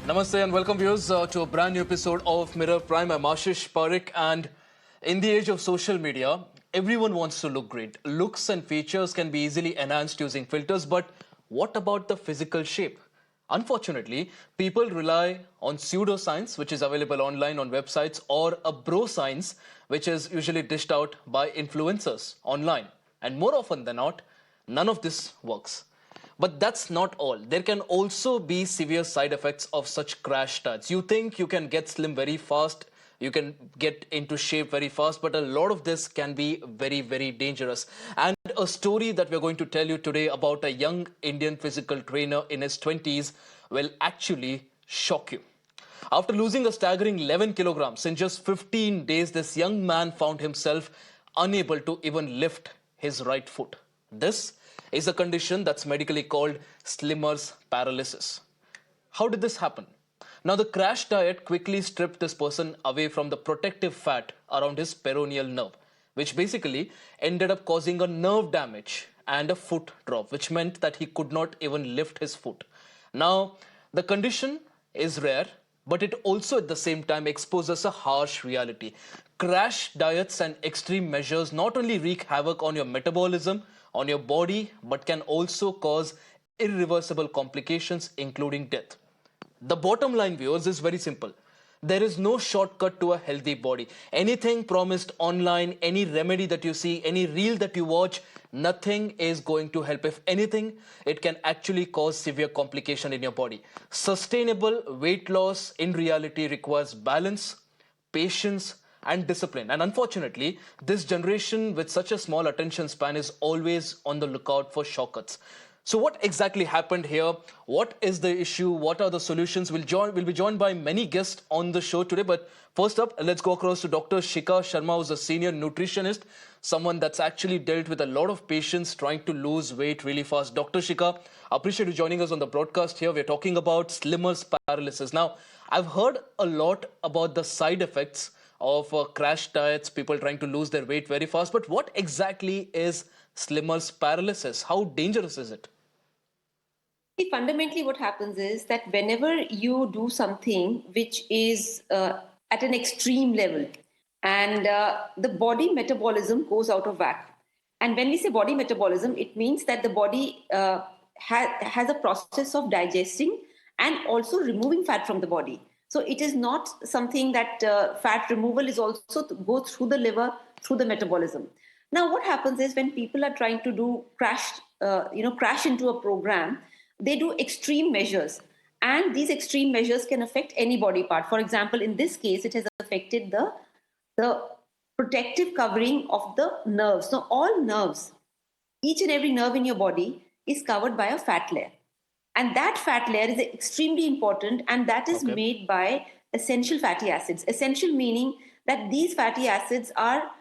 Namaste and welcome viewers to a brand new episode of Mirror Prime. I'm Ashish Pareek, and in the age of social media, everyone wants to look great. Looks and features can be easily enhanced using filters, but what about the physical shape? Unfortunately, people rely on pseudoscience, which is available online on websites, or a bro science, which is usually dished out by influencers online. And more often than not, none of this works. But that's not all. There can also be severe side effects of such crash diets. You think you can get slim very fast, you can get into shape very fast, but a lot of this can be very, very dangerous. And a story that we're going to tell you today about a young Indian physical trainer in his 20s will actually shock you. After losing a staggering 11 kilograms in just 15 days, this young man found himself unable to even lift his right foot. This is a condition that's medically called slimmer's paralysis. How did this happen? Now, the crash diet quickly stripped this person away from the protective fat around his peroneal nerve, which basically ended up causing a nerve damage and a foot drop, which meant that he could not even lift his foot. Now, the condition is rare, but it also at the same time exposes a harsh reality. Crash diets and extreme measures not only wreak havoc on your metabolism, on your body, but can also cause irreversible complications, including death. The bottom line, viewers, is very simple. There is no shortcut to a healthy body. Anything promised online, any remedy that you see, any reel that you watch, nothing is going to help. If anything, it can actually cause severe complication in your body. Sustainable weight loss in reality requires balance, patience, and discipline. And unfortunately, this generation with such a small attention span is always on the lookout for shortcuts. So what exactly happened here? What is the issue? What are the solutions? We'll be joined by many guests on the show today. But first up, let's go across to Dr. Shikha Sharma, who's a senior nutritionist, someone that's actually dealt with a lot of patients trying to lose weight really fast. Dr. Shikha, appreciate you joining us on the broadcast here. We're talking about slimmer's paralysis. Now, I've heard a lot about the side effects of crash diets, people trying to lose their weight very fast. But what exactly is slimmer's paralysis? How dangerous is it? See, fundamentally, what happens is that whenever you do something which is at an extreme level, and the body metabolism goes out of whack. And when we say body metabolism, it means that the body has a process of digesting and also removing fat from the body. So it is not something that fat removal is also to go through the liver, through the metabolism. Now, what happens is when people are trying to do crash into a program, they do extreme measures, and these extreme measures can affect any body part. For example, in this case, it has affected the protective covering of the nerves. So all nerves, each and every nerve in your body is covered by a fat layer, and that fat layer is extremely important, and that is Okay. made by essential fatty acids. Essential meaning that these fatty acids are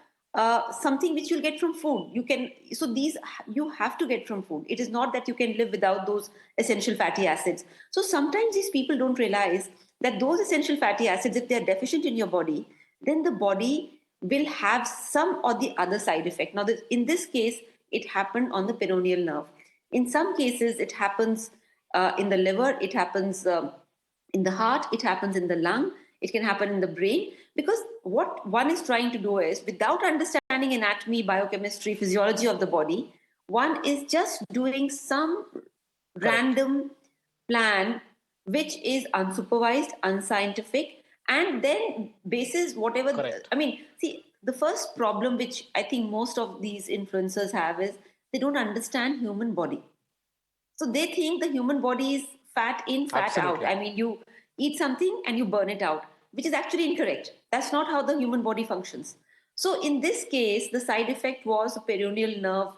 something which you'll get from food. These you have to get from food. It is not that you can live without those essential fatty acids. So sometimes these people don't realize that those essential fatty acids, if they are deficient in your body, then the body will have some or the other side effect. Now, in this case, it happened on the peroneal nerve. In some cases, it happens in the liver, it happens in the heart, it happens in the lung, it can happen in the brain. Because what one is trying to do is, without understanding anatomy, biochemistry, physiology of the body, one is just doing some Correct. random plan which is unsupervised, unscientific, and then basis whatever. Correct. I mean, see, the first problem which I think most of these influencers have is they don't understand human body. So they think the human body is fat in, fat out. Absolutely. I mean, you eat something and you burn it out, which is actually incorrect. That's not how the human body functions. So in this case, the side effect was a peroneal nerve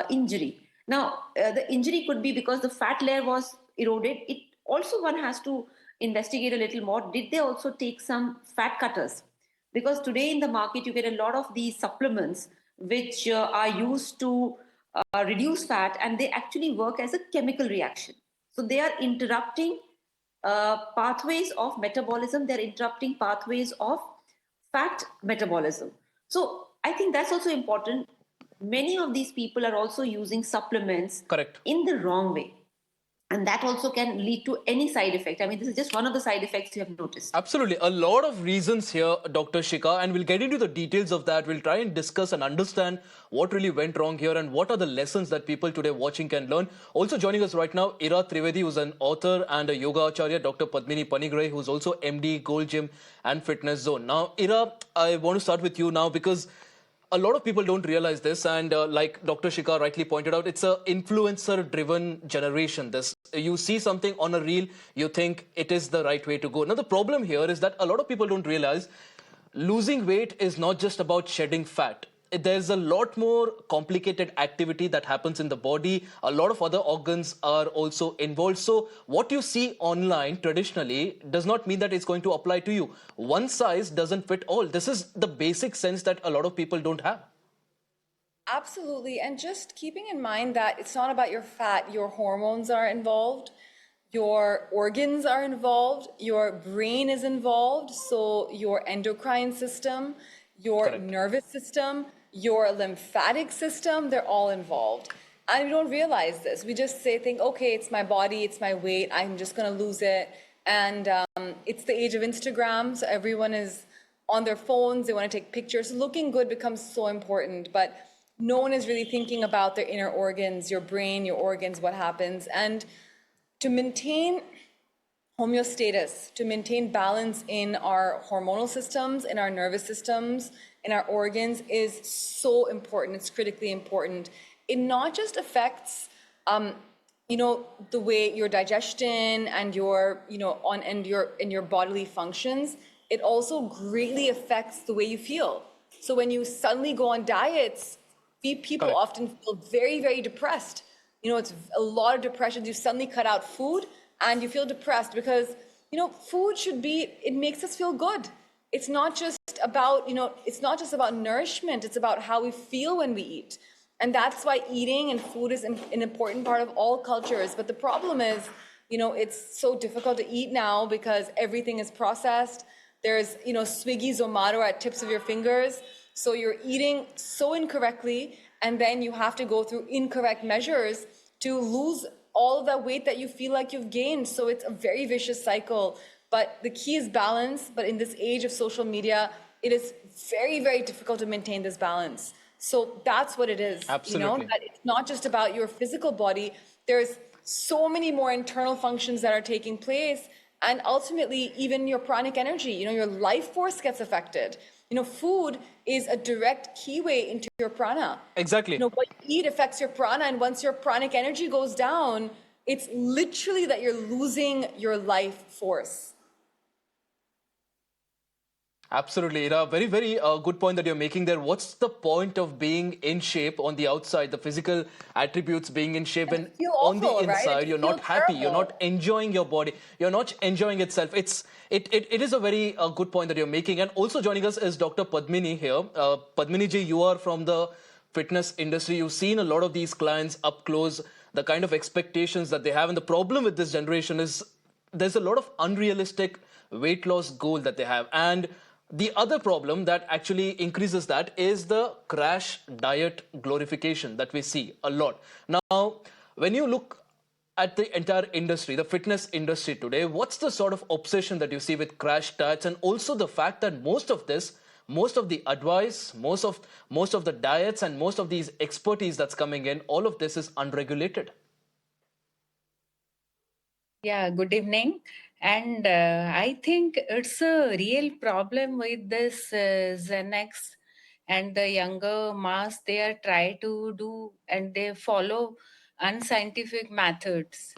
injury. Now, the injury could be because the fat layer was eroded. It also, one has to investigate a little more. Did they also take some fat cutters? Because today in the market, you get a lot of these supplements which are used to reduce fat, and they actually work as a chemical reaction. So they are interrupting pathways of metabolism, they're interrupting pathways of fat metabolism. So I think that's also important. Many of these people are also using supplements Correct. in the wrong way. And that also can lead to any side effect. I mean, this is just one of the side effects you have noticed. Absolutely. A lot of reasons here, Dr. Shikha, and we'll get into the details of that. We'll try and discuss and understand what really went wrong here and what are the lessons that people today watching can learn. Also joining us right now, Ira Trivedi, who's an author and a yoga acharya, Dr. Padmini Panigrai, who's also MD, Gold Gym and Fitness Zone. Now, Ira, I want to start with you now because a lot of people don't realize this, and like Dr. Shikha rightly pointed out, it's a influencer driven generation. This, you see something on a reel, you think it is the right way to go. Now the problem here is that a lot of people don't realize losing weight is not just about shedding fat. There's a lot more complicated activity that happens in the body. A lot of other organs are also involved. So what you see online traditionally does not mean that it's going to apply to you. One size doesn't fit all. This is the basic sense that a lot of people don't have. Absolutely. And just keeping in mind that it's not about your fat, your hormones are involved, your organs are involved, your brain is involved, so your endocrine system, your Correct. nervous system, your lymphatic system, they're all involved. And we don't realize this. We just think, okay, it's my body, it's my weight, I'm just going to lose it. And it's the age of Instagram, so everyone is on their phones, they want to take pictures. Looking good becomes so important, but no one is really thinking about their inner organs, your brain, your organs, what happens. And to maintain homeostasis, to maintain balance in our hormonal systems, in our nervous systems, in our organs is so important. It's critically important. It not just affects, the way your digestion and your, and your bodily functions. It also greatly affects the way you feel. So when you suddenly go on diets, people Correct. often feel very, very depressed. It's a lot of depression. You suddenly cut out food and you feel depressed because, food it makes us feel good. It's not just about, it's not just about nourishment. It's about how we feel when we eat. And that's why eating and food is an important part of all cultures. But the problem is, it's so difficult to eat now because everything is processed. There's, Swiggy, Zomato at tips of your fingers. So you're eating so incorrectly, and then you have to go through incorrect measures to lose all of that weight that you feel like you've gained. So it's a very vicious cycle. But the key is balance. But in this age of social media, it is very, very difficult to maintain this balance. So that's what it is. Absolutely. That it's not just about your physical body. There's so many more internal functions that are taking place. And ultimately, even your pranic energy, your life force gets affected. Food is a direct keyway into your prana. Exactly. What you eat affects your prana, and once your pranic energy goes down, it's literally that you're losing your life force. Absolutely, Ira. Very, very good point that you're making there. What's the point of being in shape on the outside, the physical attributes being in shape, and feel on the awful, right? inside, you're not happy, you're Terrible. not enjoying your body, you're not enjoying itself. It is a very good point that you're making. And also joining us is Dr. Padmini here. Padmini ji, you are from the fitness industry. You've seen a lot of these clients up close, the kind of expectations that they have. And the problem with this generation is there's a lot of unrealistic weight loss goal that they have. And the other problem that actually increases that is the crash diet glorification that we see a lot. Now, when you look at the entire industry, the fitness industry today, what's the sort of obsession that you see with crash diets, and also the fact that most of this, most of the advice, most of the diets, and most of these expertise that's coming in, all of this is unregulated? Yeah, good evening. And I think it's a real problem with this Xenex and the younger mass. They are try to do and they follow unscientific methods.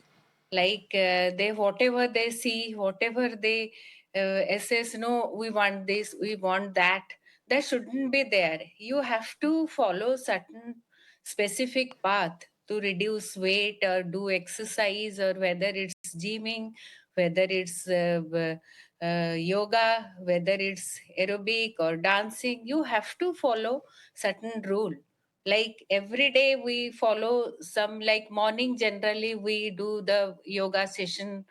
Like they whatever they see, whatever they assess. No, we want this, we want that. That shouldn't be there. You have to follow certain specific path to reduce weight or do exercise, or whether it's gymming, whether it's yoga, whether it's aerobic or dancing. You have to follow certain rule. Like every day we follow some, like morning generally we do the yoga session.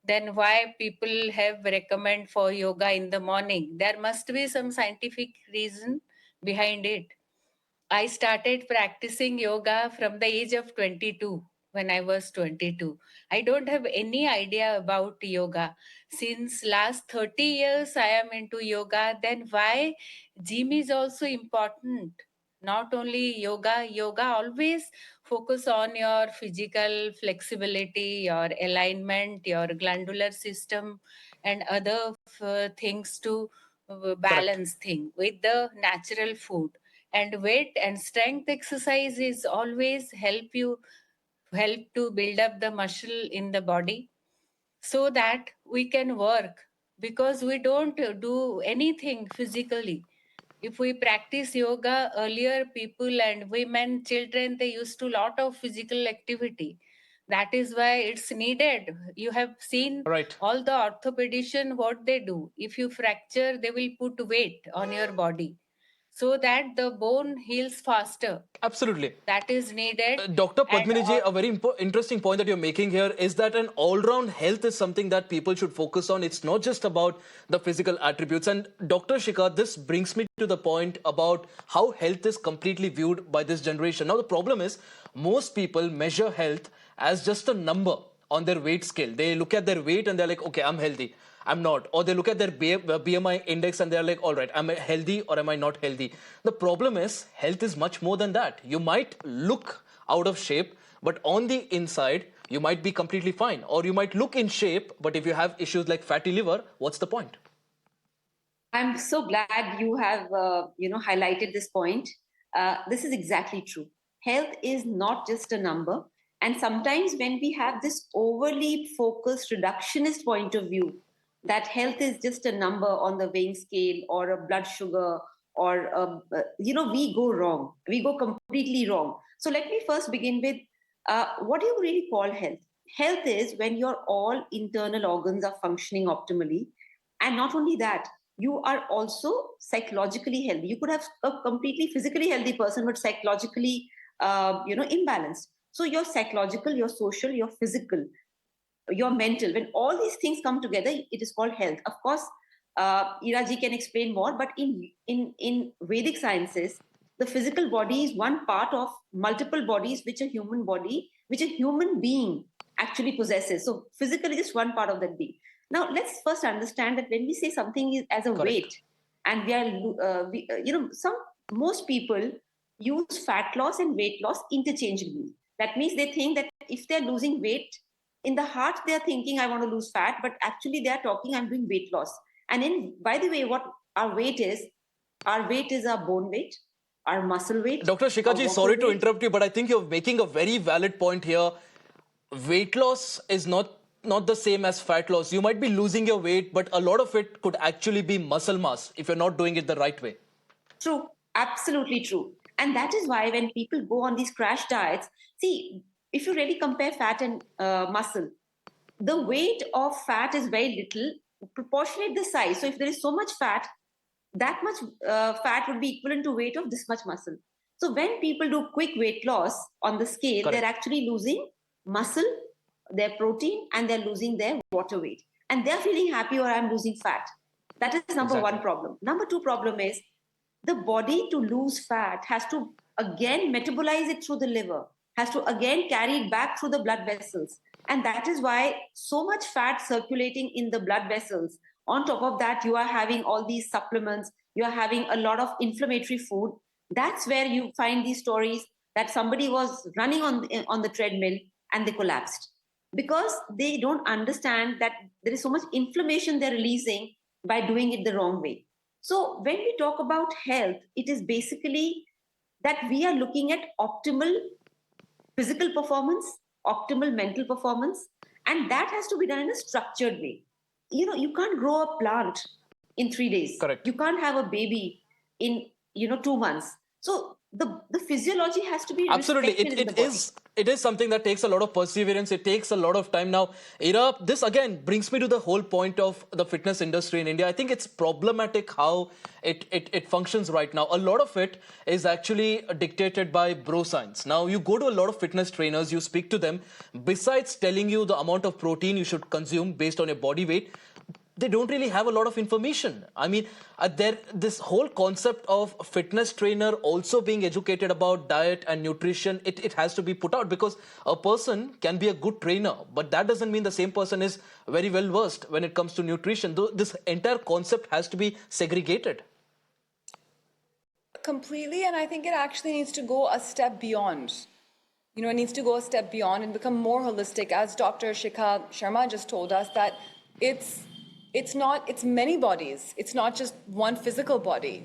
Then why people have recommend for yoga in the morning? There must be some scientific reason behind it. I started practicing yoga from the age of 22. when I was 22. I don't have any idea about yoga. Since last 30 years I am into yoga, then why gym is also important? Not only yoga, yoga always focus on your physical flexibility, your alignment, your glandular system, and other things to Correct. balance thing with the natural food. And weight and strength exercise is always help to build up the muscle in the body so that we can work, because we don't do anything physically. If we practice yoga earlier, people and women, children, they used to lot of physical activity. That is why it's needed. You have seen Right. all the orthopedician what they do. If you fracture, they will put weight on your body so that the bone heals faster. Absolutely. That is needed. Dr. And Padmini ji, a very interesting point that you're making here is that an all-round health is something that people should focus on. It's not just about the physical attributes. And Dr. Shikha, this brings me to the point about how health is completely viewed by this generation. Now, the problem is most people measure health as just a number on their weight scale. They look at their weight and they're like, okay, I'm healthy. I'm not. Or they look at their BMI index and they're like, all right, am I healthy or am I not healthy? The problem is, health is much more than that. You might look out of shape, but on the inside, you might be completely fine. Or you might look in shape, but if you have issues like fatty liver, what's the point? I'm so glad you have, highlighted this point. This is exactly true. Health is not just a number. And sometimes when we have this overly focused reductionist point of view, that health is just a number on the weighing scale or a blood sugar, or, we go wrong. We go completely wrong. So let me first begin with what do you really call health? Health is when your all internal organs are functioning optimally. And not only that, you are also psychologically healthy. You could have a completely physically healthy person, but psychologically, imbalanced. So your psychological, your social, your physical, your mental, when all these things come together, it is called health. Of course, Ira ji can explain more, but in Vedic sciences, the physical body is one part of multiple bodies which a human being actually possesses. So physical is just one part of that being. Now let's first understand that when we say something is as a Correct. weight, and some most people use fat loss and weight loss interchangeably. That means they think that if they're losing weight, in the heart they're thinking I want to lose fat, but actually they're talking I'm doing weight loss. And in by the way, what our weight is our bone weight, our muscle weight, Dr. our Shikha ji, water sorry to weight. interrupt you, but I think you're making a very valid point here. Weight loss is not the same as fat loss. You might be losing your weight, but a lot of it could actually be muscle mass if you're not doing it the right way. True, absolutely true. And that is why when people go on these crash diets, see, if you really compare fat and muscle, the weight of fat is very little, proportionate the size. So if there is so much fat, that much fat would be equivalent to weight of this much muscle. So when people do quick weight loss on the scale, they're Correct. actually losing muscle, their protein, and they're losing their water weight. And they're feeling happy, or I'm losing fat. That is number one Exactly. problem. Number two problem is the body, to lose fat, has to again metabolize it through the liver, has to again carry it back through the blood vessels. And that is why so much fat circulating in the blood vessels. On top of that, you are having all these supplements, you are having a lot of inflammatory food. That's where you find these stories that somebody was running on the treadmill and they collapsed, because they don't understand that there is so much inflammation they're releasing by doing it the wrong way. So, when we talk about health, it is basically that we are looking at optimal physical performance, optimal mental performance, and that has to be done in a structured way. You can't grow a plant in 3 days. Correct. You can't have a baby in 2 months. So the physiology has to be Absolutely. respected in the body. It is something that takes a lot of perseverance. It takes a lot of time. Now, Ira, this again brings me to the whole point of the fitness industry in India. I think it's problematic how it functions right now. A lot of it is actually dictated by bro science. Now, you go to a lot of fitness trainers, you speak to them, besides telling you the amount of protein you should consume based on your body weight, they don't really have a lot of information. I mean, there this whole concept of a fitness trainer also being educated about diet and nutrition, it has to be put out, because a person can be a good trainer, but that doesn't mean the same person is very well versed when it comes to nutrition. This entire concept has to be segregated. Completely, and I think it actually needs to go a step beyond. It needs to go a step beyond and become more holistic, as Dr. Shikha Sharma just told us, that it's many bodies. It's not just one physical body.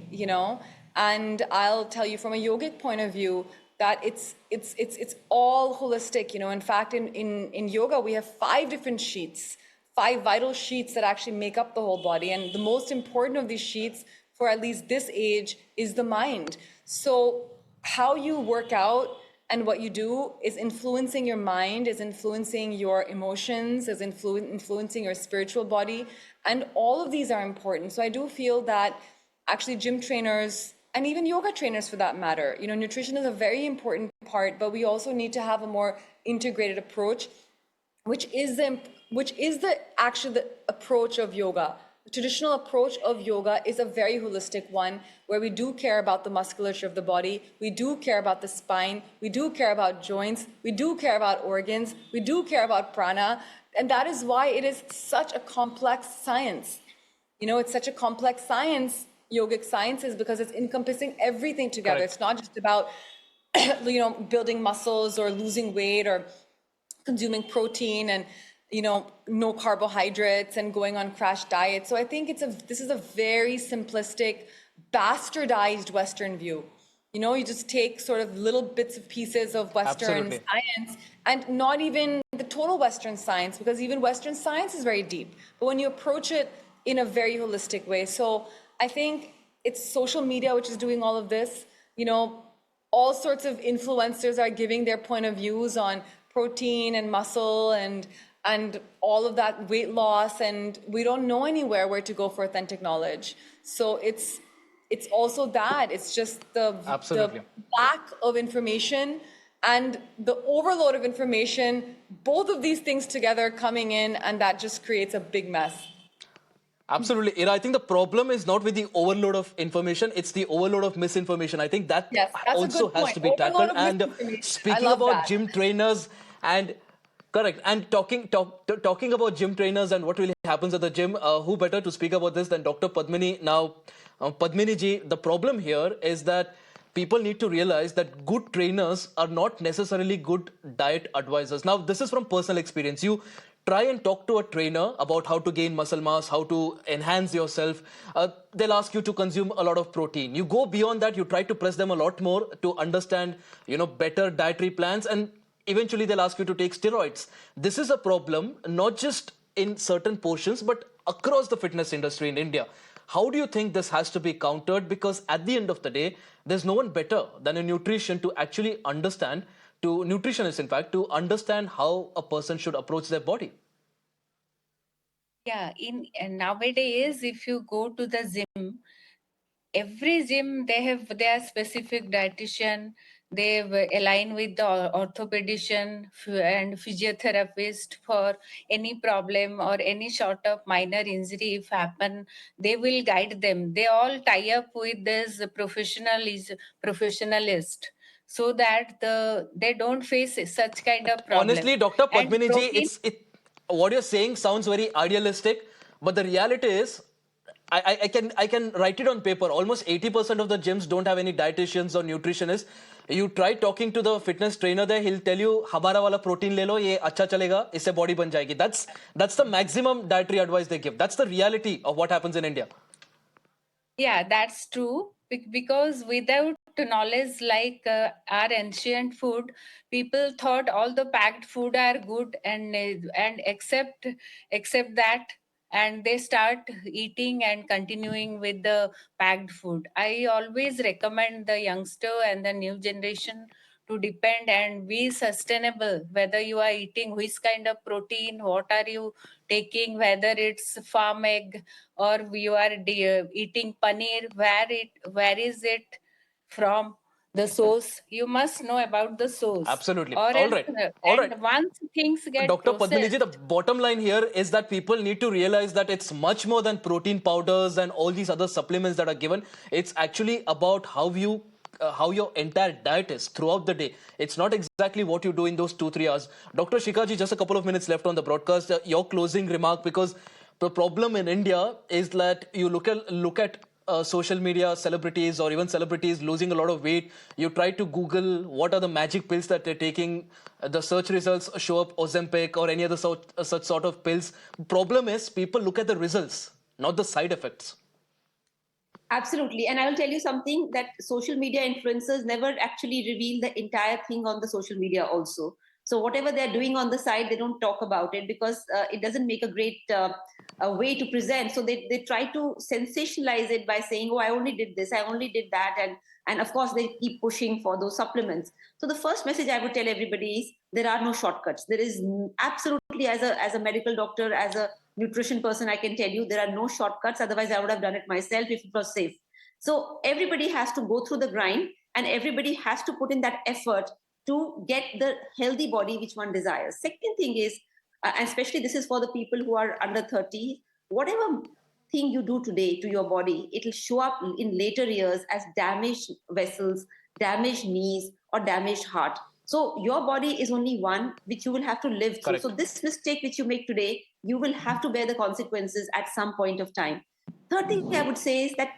And I'll tell you from a yogic point of view that it's all holistic. In fact, in yoga, we have 5 different sheets, 5 vital sheets that actually make up the whole body. And the most important of these sheets, for at least this age, is the mind. So how you work out and what you do is influencing your mind, is influencing your emotions, is influencing your spiritual body. And all of these are important. So I do feel that actually gym trainers, and even yoga trainers for that matter, nutrition is a very important part, but we also need to have a more integrated approach, which is the approach of yoga. The traditional approach of yoga is a very holistic one, where we do care about the musculature of the body, we do care about the spine, we do care about joints, we do care about organs, we do care about prana, and that is why it is such a complex science. It's such a complex science, yogic sciences, because it's encompassing everything together. Correct. It's not just about building muscles or losing weight or consuming protein and no carbohydrates and going on crash diets. So I think this is a very simplistic, bastardized Western view. You just take sort of little bits of pieces of Western Absolutely. science, and not even the total Western science, because even Western science is very deep. But when you approach it in a very holistic way. So I think it's social media which is doing all of this. All sorts of influencers are giving their point of views on protein and muscle and all of that, weight loss, and we don't know anywhere where to go for authentic knowledge. So it's also that it's just the Absolutely. lack of information and the overload of information, both of these things together coming in, and that just creates a big mess. Absolutely. Ira, I think the problem is not with the overload of information, it's the overload of misinformation. I think that Yes, that's a also good has point. to be Overload tackled. of And misinformation. I speaking love about that. gym trainers and correct, and talking about gym trainers and what really happens at the gym, who better to speak about this than Dr. Padmini? Now, Padmini ji, the problem here is that people need to realize that good trainers are not necessarily good diet advisors. Now, this is from personal experience. You try and talk to a trainer about how to gain muscle mass, how to enhance yourself. They'll ask you to consume a lot of protein. You go beyond that, you try to press them a lot more to understand, better dietary plans, and eventually they'll ask you to take steroids. This is a problem, not just in certain portions, but across the fitness industry in India. How do you think this has to be countered? Because at the end of the day, there's no one better than a nutrition to actually understand, to nutritionists, in fact, to understand how a person should approach their body. Yeah, and nowadays, if you go to the gym, every gym they have their specific dietitian. They align with the orthopedician and physiotherapist for any problem or any sort of minor injury if happen. They will guide them. They all tie up with this professionalist, so that they don't face such kind of problem. Honestly, Dr. And Padmini ji, protein. what you're saying sounds very idealistic, but the reality is, I can write it on paper. Almost 80% of the gyms don't have any dietitians or nutritionists. You try talking to the fitness trainer there, he'll tell you, हमारा वाला protein ले लो, ये अच्छा चलेगा, इससे body बन जाएगी. That's the maximum dietary advice they give. That's the reality of what happens in India. Yeah, that's true. Because without knowledge like our ancient food, people thought all the packed food are good, and accept that, and they start eating and continuing with the packed food. I always recommend the youngster and the new generation to depend and be sustainable, whether you are eating which kind of protein, what are you taking, whether it's farm egg or you are eating paneer, where is it from. the source. You must know about the source. Absolutely. Or All else, right. All right. once things get Dr. Padmaniji, the processed, bottom line here is that people need to realize that it's much more than protein powders and all these other supplements that are given. It's actually about how your entire diet is throughout the day. It's not exactly what you do in those 2-3 hours. Dr. Shikhaji, just a couple of minutes left on the broadcast. Your closing remark, because the problem in India is that you look at social media celebrities or even celebrities losing a lot of weight. You try to Google what are the magic pills that they're taking. The search results show up Ozempic or any other such sort of pills. Problem is people look at the results, not the side effects. Absolutely. And I will tell you something, that social media influencers never actually reveal the entire thing on the social media also. So whatever they're doing on the side, they don't talk about it because it doesn't make a great way to present. So they try to sensationalize it by saying, oh, I only did this, I only did that. And of course, they keep pushing for those supplements. So the first message I would tell everybody is there are no shortcuts. There is absolutely, as a medical doctor, as a nutrition person, I can tell you there are no shortcuts. Otherwise, I would have done it myself if it was safe. So everybody has to go through the grind, and everybody has to put in that effort to get the healthy body which one desires. Second thing is, and especially this is for the people who are under 30, whatever thing you do today to your body, it will show up in later years as damaged vessels, damaged knees, or damaged heart. So your body is only one which you will have to live through. Correct. So this mistake which you make today, you will have to bear the consequences at some point of time. Third thing I would say is that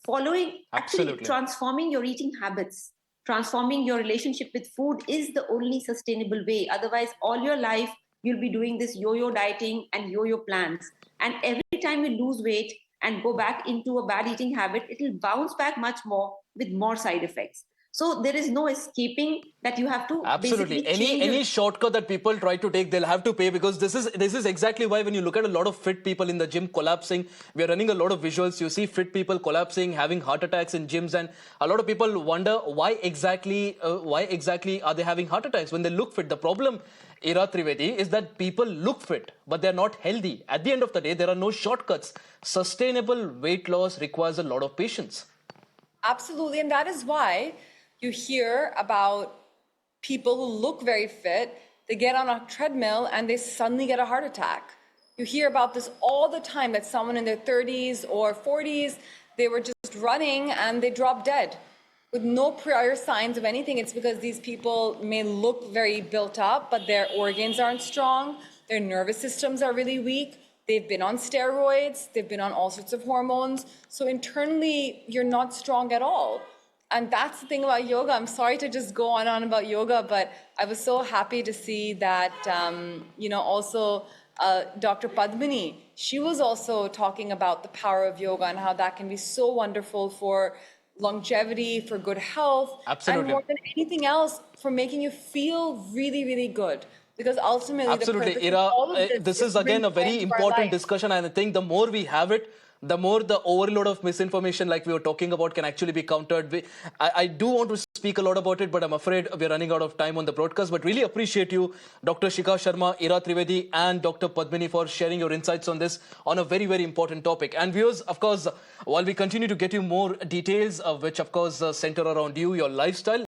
actually Absolutely. transforming your eating habits, transforming your relationship with food is the only sustainable way. Otherwise, all your life, you'll be doing this yo-yo dieting and yo-yo plans. And every time you lose weight and go back into a bad eating habit, it will bounce back much more with more side effects. So there is no escaping that. You have to Absolutely. basically Any change your. any shortcut that people try to take, they'll have to pay, because this is exactly why when you look at a lot of fit people in the gym collapsing, we are running a lot of visuals. You see fit people collapsing, having heart attacks in gyms, and a lot of people wonder why exactly are they having heart attacks when they look fit. The problem, Ira Trivedi, is that people look fit, but they're not healthy. At the end of the day, there are no shortcuts. Sustainable weight loss requires a lot of patience. Absolutely, and that is why you hear about people who look very fit, they get on a treadmill and they suddenly get a heart attack. You hear about this all the time, that someone in their 30s or 40s, they were just running and they dropped dead with no prior signs of anything. It's because these people may look very built up, but their organs aren't strong, their nervous systems are really weak, they've been on steroids, they've been on all sorts of hormones. So internally, you're not strong at all. And that's the thing about yoga. I'm sorry to just go on and on about yoga, but I was so happy to see that, also Dr. Padmini, she was also talking about the power of yoga and how that can be so wonderful for longevity, for good health, Absolutely. and more than anything else, for making you feel really, really good. Because ultimately, the Absolutely, purpose of Ira. all of This is is to bring again a joy very into our important life. discussion, and I think the more we have it, the more the overload of misinformation, like we were talking about, can actually be countered. I do want to speak a lot about it, but I'm afraid we're running out of time on the broadcast. But really appreciate you, Dr. Shikha Sharma, Ira Trivedi, and Dr. Padmini, for sharing your insights on this, on a very, very important topic. And viewers, of course, while we continue to get you more details, which of course center around you, your lifestyle,